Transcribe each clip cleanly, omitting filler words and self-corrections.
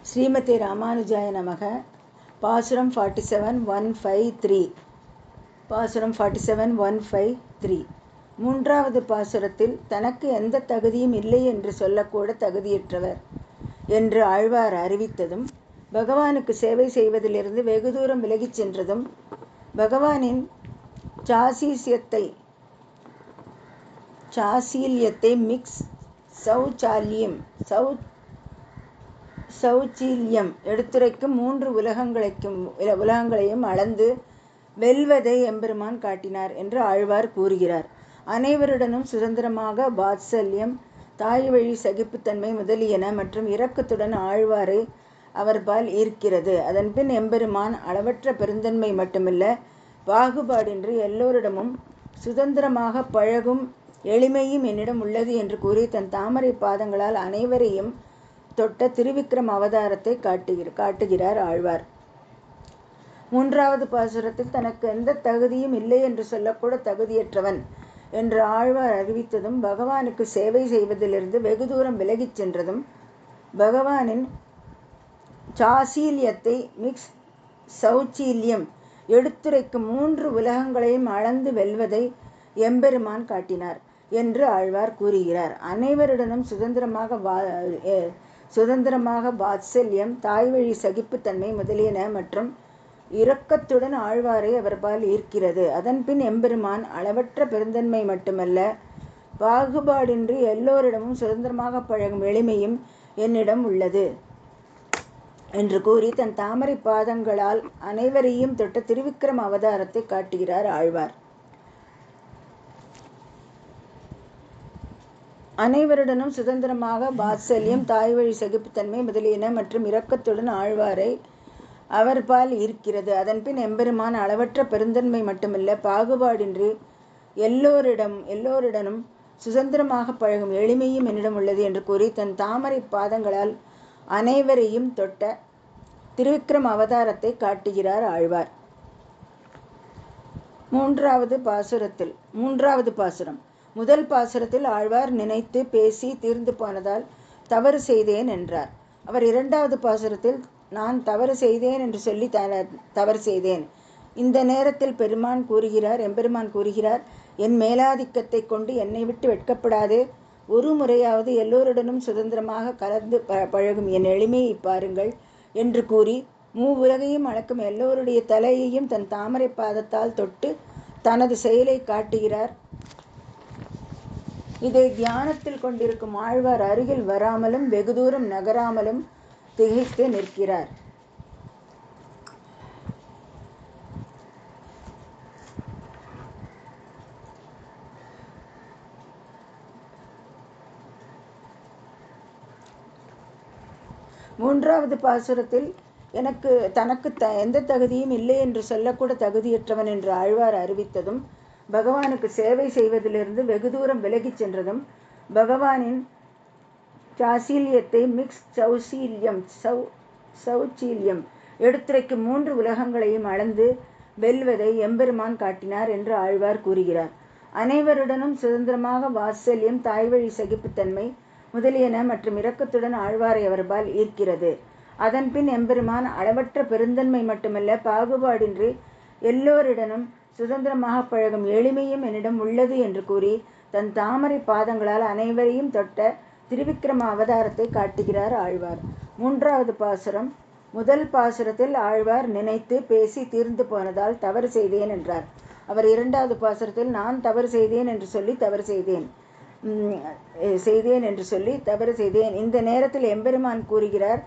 ஸ்ரீமதே ராமானுஜாய நமக. பாசுரம் 47:153. பாசுரம் 47:153. மூன்றாவது பாசுரத்தில் தனக்கு எந்த தகுதியும் இல்லை என்று சொல்லக்கூட தகுதியற்றவர் என்று ஆழ்வார் அறிவித்ததும், பகவானுக்கு சேவை செய்வதிலிருந்து வெகு தூரம் விலகிச் சென்றதும், பகவானின் சாசீல்யத்தை மிக்ஸ் சௌச்சீல்யம் எடுத்துரைக்கும் மூன்று உலகங்களையும் அளந்து வெல்வதை எம்பெருமான் காட்டினார் என்று ஆழ்வார் கூறுகிறார். அனைவருடனும் சுதந்திரமாக வாத்சல்யம், தாய் வழி சகிப்புத்தன்மை முதலியன மற்றும் இரக்கத்துடன் ஆழ்வாரை அவர்பால் ஈர்க்கிறது. அதன்பின் எம்பெருமான் அளவற்ற பெருந்தன்மை மட்டுமல்ல, பாகுபாடின்றி எல்லோரிடமும் சுதந்திரமாக பழகும் எளிமையும் என்னிடம் உள்ளது என்று கூறி தன் தாமரை பாதங்களால் அனைவரையும் தொட்ட திருவிக்ரம் அவதாரத்தை காட்டுகிறார் ஆழ்வார். மூன்றாவது பாசுரத்தில் தனக்கு எந்த தகுதியும் இல்லை என்று சொல்லக்கூட தகுதியற்றவன் என்று ஆழ்வார் அறிவித்ததும், பகவானுக்கு சேவை செய்வதிலிருந்து வெகு தூரம் விலகிச் சென்றதும், பகவானின் சாசீல்யத்தை மிக்ஸ் சௌச்சீல்யம் எடுத்துரைக்கும் மூன்று உலகங்களையும் அளந்து வெல்வதை எம்பெருமான் காட்டினார் என்று ஆழ்வார் கூறுகிறார். அனைவருடனும் சுதந்திரமாக வாத்சல்யம், தாய்வழி சகிப்புத்தன்மை முதலியன மற்றும் இரக்கத்துடன் ஆழ்வாரை அவர்பால் ஈர்க்கிறது. அதன்பின் எம்பெருமான் அளவற்ற பெருந்தன்மை மட்டுமல்ல, பாகுபாடின்றி எல்லோரிடமும் சுதந்திரமாக பழகும் எளிமையும் என்னிடம் உள்ளது என்று கூறி தன் தாமரை பாதங்களால் அனைவரையும் தொட்ட திருவிக்ரம் அவதாரத்தை காட்டுகிறார் ஆழ்வார். அனைவருடனும் சுதந்திரமாக வாத்சல்யம், தாய்வழி சகிப்புத்தன்மை முதலியன மற்றும் இரக்கத்துடன் ஆழ்வாரை அவர்பால் ஈர்க்கிறது. அதன்பின் எம்பெருமான் அளவற்ற பெருந்தன்மை மட்டுமல்ல, பாகுபாடின்றி எல்லோருடனும் சுதந்திரமாக பழகும் எளிமையும் என்னிடம் உள்ளது என்று கூறி தன் தாமரை பாதங்களால் அனைவரையும் தொட்ட திருவிக்ரம் அவதாரத்தை காட்டுகிறார் ஆழ்வார். மூன்றாவது பாசுரம். முதல் பாசுரத்தில் ஆழ்வார் நினைத்து பேசி தீர்ந்து போனதால் தவறு செய்தேன் என்றார். அவர் இரண்டாவது பாசுரத்தில் நான் தவறு செய்தேன் என்று சொல்லி தவறு செய்தேன். இந்த நேரத்தில் எம்பெருமான் கூறுகிறார், என் மேலாதிக்கத்தை கொண்டு என்னை விட்டு வெட்கப்படாதே, ஒரு முறையாவது எல்லோருடனும் சுதந்திரமாக கலந்து பழகும் என் எளிமையை பாருங்கள் என்று கூறி உலகையும் அளக்கும் எல்லோருடைய தலையையும் தன் தாமரை பாதத்தால் தொட்டு தனது செயலை காட்டுகிறார். இதை தியானத்தில் கொண்டிருக்கும் ஆழ்வார் அருகில் வராமலும் வெகு தூரம் நகராமலும் திகைத்து நிற்கிறார். மூன்றாவது பாசுரத்தில் தனக்கு எந்த தகுதியும் இல்லை என்று சொல்லக்கூட தகுதியற்றவன் என்று ஆழ்வார் அறிவித்ததும், பகவானுக்கு சேவை செய்வதிலிருந்து வெகு தூரம் விலகிச் சென்றதும், பகவானின் சாசீல்யத்தை மிக்ஸ் சௌச்சீல்யம் எடுத்துரைக்கும் மூன்று உலகங்களையும் அளந்து வெல்வதை எம்பெருமான் காட்டினார் என்று ஆழ்வார் கூறுகிறார். அனைவருடனும் சுதந்திரமாக வாத்சல்யம், தாய்வழி சகிப்புத்தன்மை முதலியன மற்றும் இரக்கத்துடன் ஆழ்வாரை அவர்பால் ஈர்க்கிறது. அதன்பின் எம்பெருமான் அளவற்ற பெருந்தன்மை மட்டுமல்ல, பாகுபாடின்றி எல்லோரிடனும் சுதந்திரமாக பழகும் எளிமையும் என்னிடம் உள்ளது என்று கூறி தன் தாமரை பாதங்களால் அனைவரையும் தொட்ட திருவிக்ரம அவதாரத்தை காட்டுகிறார் ஆழ்வார். மூன்றாவது பாசுரம். முதல் பாசுரத்தில் ஆழ்வார் நினைத்து பேசி தீர்ந்து போனதால் தவறு செய்தேன் என்றார். அவர் இரண்டாவது பாசுரத்தில் நான் தவறு செய்தேன் என்று சொல்லி தவறு செய்தேன். இந்த நேரத்தில் எம்பெருமான் கூறுகிறார்,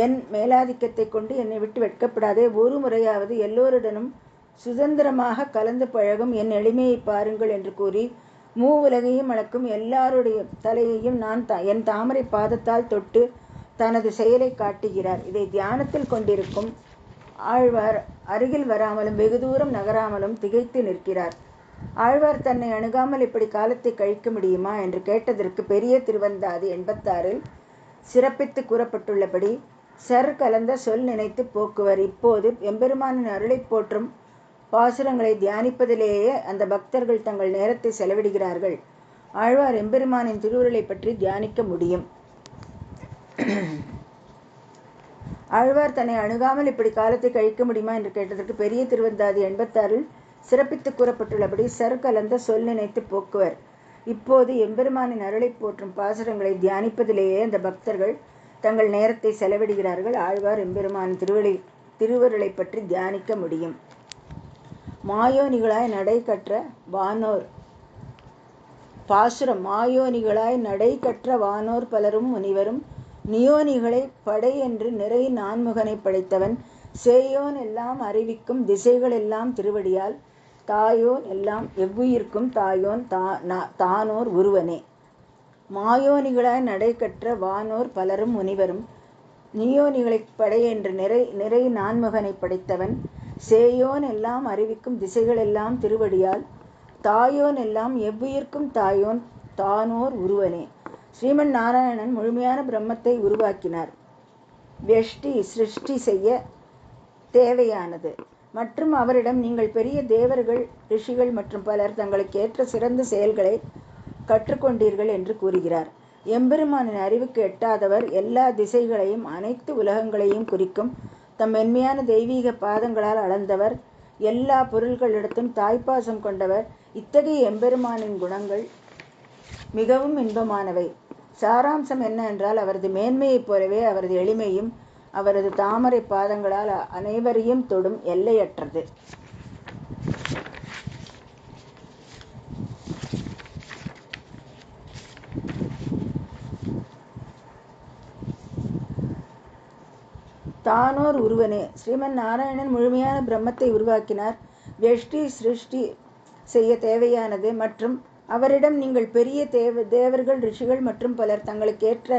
என் மேலாதிக்கத்தை கொண்டு என்னை விட்டு வெட்கப்படாதே, ஒரு முறையாவது எல்லோருடனும் சுதந்திரமாக கலந்து பழகும் என் எளிமையை பாருங்கள் என்று கூறி உலகையும் அளக்கும் எல்லாருடைய தலையையும் நான் என் தாமரை பாதத்தால் தொட்டு தனது செயலை காட்டுகிறார். இதை தியானத்தில் கொண்டிருக்கும் ஆழ்வார் அருகில் வராமலும் வெகு தூரம் நகராமலும் திகைத்து நிற்கிறார். ஆழ்வார் தன்னை அணுகாமல் இப்படி காலத்தை கழிக்க முடியுமா என்று கேட்டதற்கு பெரிய திருவந்தாதி 86 சிறப்பித்து கூறப்பட்டுள்ளபடி, கலந்த சொல் நினைத்து போக்குவர். இப்போது எம்பெருமானின் அருளை போற்றும் பாசுரங்களை தியானிப்பதிலேயே அந்த பக்தர்கள் தங்கள் நேரத்தை செலவிடுகிறார்கள். ஆழ்வார் எம்பெருமானின் திருவுருளை பற்றி தியானிக்க முடியும். ஆழ்வார் தன்னை அணுகாமல் இப்படி காலத்தை கழிக்க முடியுமா என்று கேட்டதற்கு பெரிய திருவந்தாதி 86 சிறப்பித்து கூறப்பட்டுள்ளபடி கலந்த சொல் நினைத்து போக்குவர். இப்போது எம்பெருமானின் அருளை போற்றும் பாசுரங்களை தியானிப்பதிலேயே அந்த பக்தர்கள் தங்கள் நேரத்தை செலவிடுகிறார்கள். ஆழ்வார் எம்பெருமானின் திருவருளை பற்றி தியானிக்க முடியும். மாயோனிகளாய் நடை கற்ற வானோர் பாசுரம். மாயோனிகளாய் நடை கற்ற வானோர் பலரும் முனிவரும் நியோனிகளை படை என்று நிறை நான்முகனை படைத்தவன் சேயோன் எல்லாம் அறிவிக்கும் திசைகள் எல்லாம் திருவடியால் தாயோன் எல்லாம் எவ்வுயிர்க்கும் தாயோன் தானோர் ஒருவனே. மாயோனிகளாய் நடை கற்ற வானோர் பலரும் முனிவரும் நியோனிகளை படை என்று நிறை நான்முகனை படைத்தவன் சேயோன் எல்லாம் அறிவிக்கும் திசைகள் எல்லாம் திருவடியால் தாயோன் எல்லாம் எவ்வுயிர்க்கும் தாயோன் தானோர் உருவனே. ஸ்ரீமன் நாராயணன் முழுமையான பிரம்மத்தை உருவாக்கினார். வெஷ்டி சிருஷ்டி செய்ய தேவையானது மற்றும் அவரிடம் நீங்கள் பெரிய தேவர்கள் ரிஷிகள் மற்றும் பலர் தங்களுக்கு ஏற்ற சிறந்த செயல்களை கற்றுக்கொண்டீர்கள் என்று கூறுகிறார். எம்பெருமானின் அறிவுக்கு எட்டாதவர் எல்லா திசைகளையும் அனைத்து உலகங்களையும் குறிக்கும் தம் மென்மையான தெய்வீக பாதங்களால் அளந்தவர் எல்லா பொருள்களிடத்தும் தாய்ப்பாசம் கொண்டவர். இத்தகைய எம்பெருமானின் குணங்கள் மிகவும் இன்பமானவை. சாராம்சம் என்ன என்றால் அவரது மேன்மையைப் போலவே அவரது எளிமையும் அவரது தாமரை பாதங்களால் அனைவரையும் தொடும் எல்லையற்றது. தானோர் உருவனே. ஸ்ரீமன் நாராயணன் முழுமையான பிரம்மத்தை உருவாக்கினார். வெஷ்டி சிருஷ்டி செய்ய தேவையானது மற்றும் அவரிடம் நீங்கள் பெரிய தேவர்கள் ரிஷிகள் மற்றும் பலர் தங்களுக்கு ஏற்ற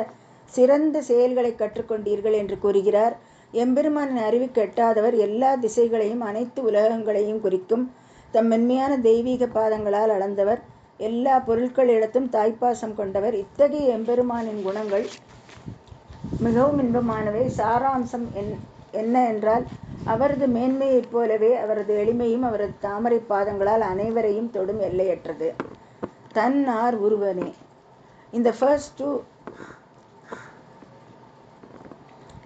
சிறந்த செயல்களை கற்றுக்கொண்டீர்கள் என்று கூறுகிறார். எம்பெருமானின் அறிவுக்கு எட்டாதவர் எல்லா திசைகளையும் அனைத்து உலகங்களையும் குறிக்கும் தம் மென்மையான தெய்வீக பாதங்களால் அளந்தவர் எல்லா பொருட்களிடத்தும் தாய்ப்பாசம் கொண்டவர். இத்தகைய எம்பெருமானின் குணங்கள் மிகவும் இன்பமானவை. சாராம்சம் என்ன என்றால் அவரது மேன்மையைப் போலவே அவரது எளிமையும் அவரது தாமரை பாதங்களால் அனைவரையும் தொடும் எல்லையற்றது. தன்னார் உருவனே. In the first two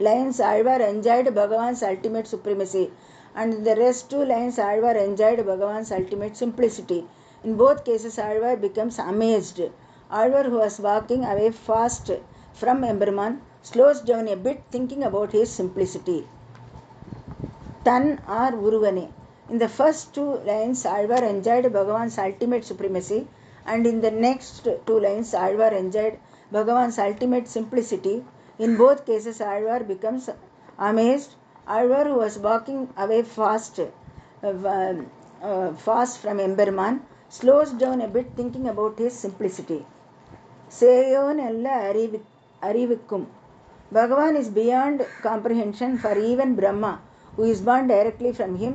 lines Alvar enjoyed Bhagavan's ultimate supremacy, and in the rest two lines Alvar enjoyed Bhagavan's ultimate simplicity. In both cases Alvar becomes amazed. Alvar, who was walking away fast from Emberman, slows down a bit thinking about his simplicity. Tan or Uruvane. In the first two lines Alvar enjoyed Bhagavan's ultimate supremacy, and in the next two lines Alvar enjoyed Bhagavan's ultimate simplicity. In both cases Alvar becomes amazed. Alvar, who was walking away fast from Emberman, slows down a bit thinking about his simplicity. Seyon ella arivikkum. Bhagavan is beyond comprehension for even Brahma, who is born directly from him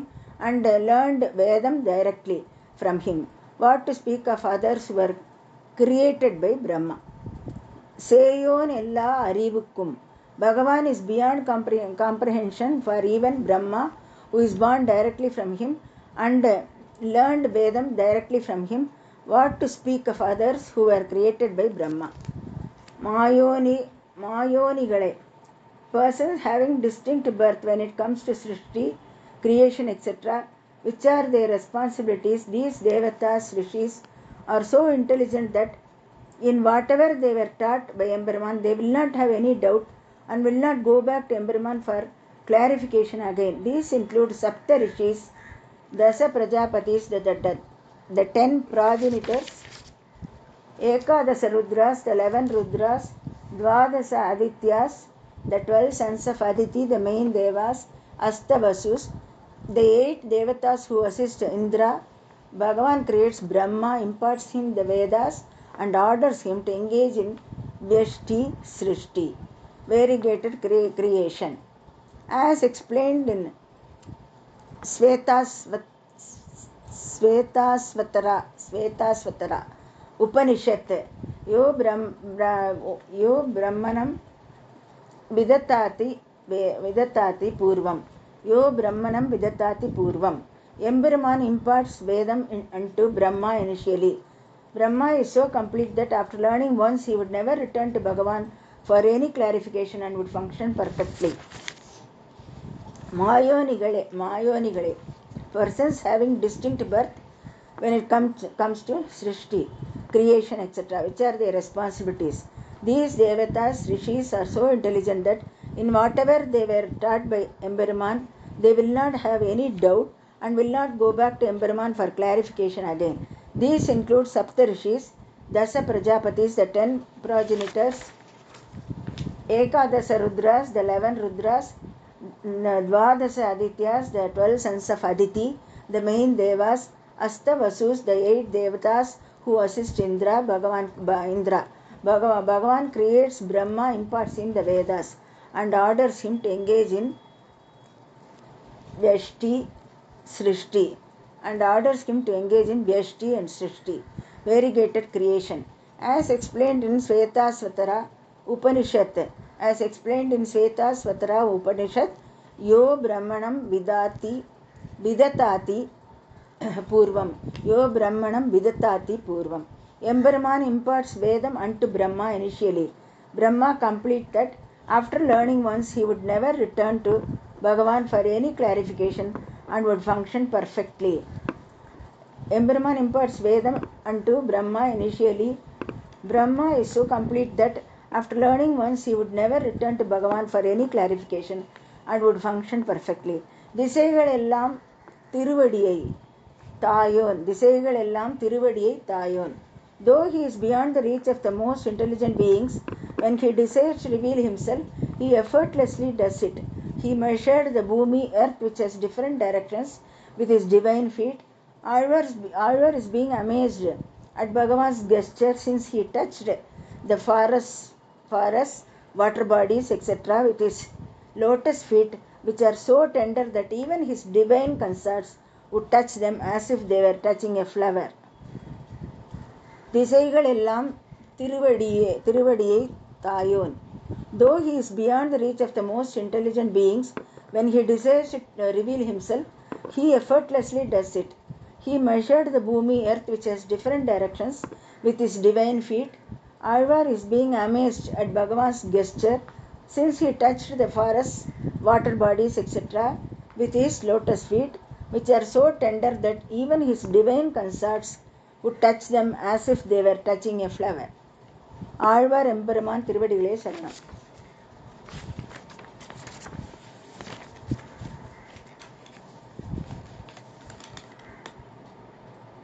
and learned Vedam directly from him. What to speak of others who were created by Brahma? Seyon ella arivukkum. Bhagavan is beyond comprehension for even Brahma, who is born directly from him and learned Vedam directly from him. What to speak of others who were created by Brahma? Mayonigale. Persons having distinct birth when it comes to Srishti, creation, etc., which are their responsibilities. These Devatas, Rishis, are so intelligent that in whatever they were taught by Emberman, they will not have any doubt and will not go back to Emberman for clarification again. These include Sapta Rishis, Dasa Prajapatis, the 10 progenitors, Ekadasa Rudras, the 11 Rudras, Dvadasa Adityas, the 12 sons of Aditi, the main Devas, Astavasus, the 8 Devatas who assist Indra. Bhagavan creates Brahma, imparts him the Vedas and orders him to engage in Vyashti Srishti, variegated creation. As explained in Svetasvatara Upanishad, Yo Brahmanam Vidatati Purvam. Yo Brahmanam Vidatati Purvam. Emberman imparts Vedam unto Brahma initially. Brahma is so complete that after learning once he would never return to Bhagavan for any clarification and would function perfectly. Mayonigalai, persons having distinct birth when it comes to Srishti, creation, etc., which are their responsibilities. These Devatas, Rishis are so intelligent that in whatever they were taught by Emperuman, they will not have any doubt and will not go back to Emperuman for clarification again. These include Sapta Rishis, Dasa Prajapatis, the 10 progenitors, Ekadasa Rudras, the 11 Rudras, Dvadasa Adityas, the 12 sons of Aditi, the main Devas, Asta Vasus, the 8 Devatas who assist Indra. Bhagavan creates Brahma, imparts him the Vedas, and orders him to engage in Vyashti and Srishti, variegated creation. As explained in Svetasvatara Upanishad, Yo Brahmanam Vidatati Purvam. Emperuman imparts Vedam unto Brahma initially. Brahma complete that. After learning once, he would never return to Bhagavan for any clarification and would function perfectly. Emperuman imparts Vedam unto Brahma initially. Brahma is so complete that after learning once, he would never return to Bhagavan for any clarification and would function perfectly. திசைகள் எல்லாம் திருவடியை தாயோன். Though he is beyond the reach of the most intelligent beings, when he desires to reveal himself, he effortlessly does it. He measured the Bhumi, earth, which has different directions, with his divine feet. Alvar is being amazed at Bhagavan's gesture, since he touched the forests, water bodies, etc. with his lotus feet, which are so tender that even his divine consorts would touch them as if they were touching a flower. திசைகள் எல்லாம் திருவடியை தாயோன். Though he is beyond the reach of the most intelligent beings, when he desires to reveal himself, he effortlessly does it. He measured the Bhumi, earth, which has different directions, with his divine feet. Alvar is being amazed at Bhagavan's gesture, since he touched the forests, water bodies, etc. with his lotus feet, which are so tender that even his divine consorts would touch them as if they were touching a flower. Alvar எம்பெருமான் திருவடிகளே சரணம்.